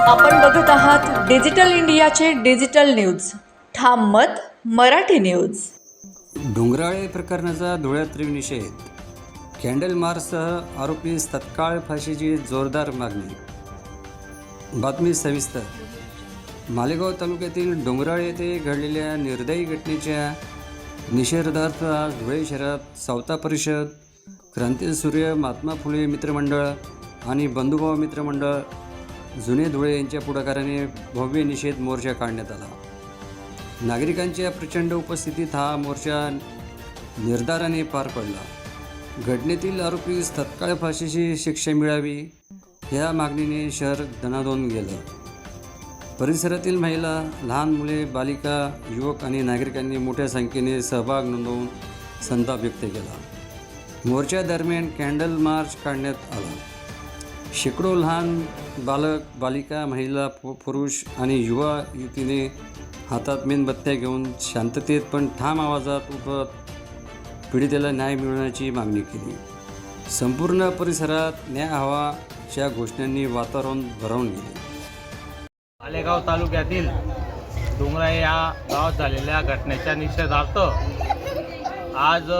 आपण बघत आहात डिजिटल इंडियाचे डिजिटल न्यूज. ठाम मत मराठी न्यूज. डोंगराळे प्रकरणाचा धुळ्यात निषेध. कॅन्डल मार्चसह आरोपीस तत्काळ फाशीची जोरदार मागणी. बातमी सविस्तर. मालेगाव तालुक्यातील डोंगराळे येथे घडलेल्या निर्दयी घटनेच्या निषेधार्थ आज धुळे शहरात सावता परिषद, क्रांतीसूर्य, महात्मा फुले मित्रमंडळ आणि बंधुभाव मित्रमंडळ जुने धुळे यांच्या पुढाकाराने भव्य निषेध मोर्चा काढण्यात आला. नागरिकांच्या प्रचंड उपस्थितीत हा मोर्चा निर्धाराने पार पडला. घटनेतील आरोपीस तत्काळ फाशीची शिक्षा मिळावी या मागणीने शहर दणाणून गेलं. परिसरातील महिला, लहान मुले, बालिका, युवक आणि नागरिकांनी मोठ्या संख्येने सहभाग नोंदवून संताप व्यक्त केला. मोर्चा दरम्यान कॅन्डल मार्च काढण्यात आला. शेकडो लहान बालक, बालिका, महिला, पुरुष आणि युवा युवतीने हातात मेणबत्त्या घेऊन शांततेत पण ठाम आवाजात उठत पीडितेला न्याय मिळवण्याची मागणी केली. संपूर्ण परिसरात न्याय हवाच्या घोषणांनी वातावरण भरावून गेले. मालेगाव तालुक्यातील डोंगराळे या गावात झालेल्या घटनेच्या निषेधार्थ आज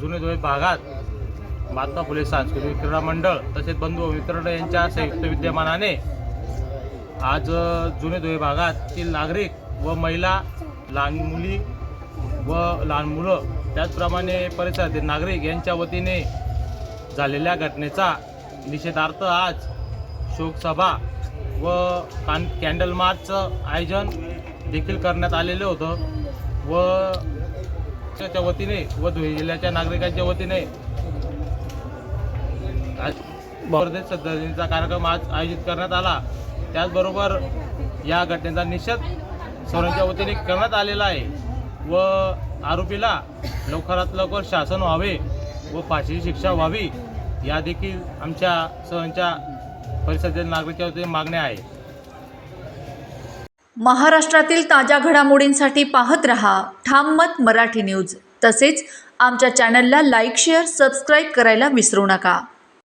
जुने धुळे भागात महात्मा फुले सांस्कृतिक क्रीडा मंडळ तसेच बंधू मित्रमंडळ यांच्या संयुक्त विद्यमानाने आज जुने धुळे भागातील नागरिक व महिला, लहान मुली व लहान मुलं त्याचप्रमाणे परिसरातील नागरिक यांच्या वतीने झालेल्या घटनेचा निषेधार्थ आज शोकसभा व कॅन्डल मार्चचं आयोजन देखील करण्यात आलेलं होतं व त्याच्या वतीने व धुळे जिल्ह्याच्या नागरिकांच्या वतीने आज बर्देश सदस्यांचा कार्यक्रम आज आयोजित करण्यात आला. त्याचबरोबर या घटनेचा निषेध सर्वांच्या वतीने करण्यात आलेला आहे व आरोपीला लवकरात लवकर शासन व्हावे व फाशीची शिक्षा व्हावी या देखील आमच्या सर्वांच्या परिसरातील नागरिकांच्या वतीने मागण्या आहे. महाराष्ट्रातील ताज्या घडामोडींसाठी पाहत रहा ठाम मत मराठी न्यूज. तसेच आमच्या चॅनलला लाईक, शेअर, सबस्क्राईब करायला विसरू नका.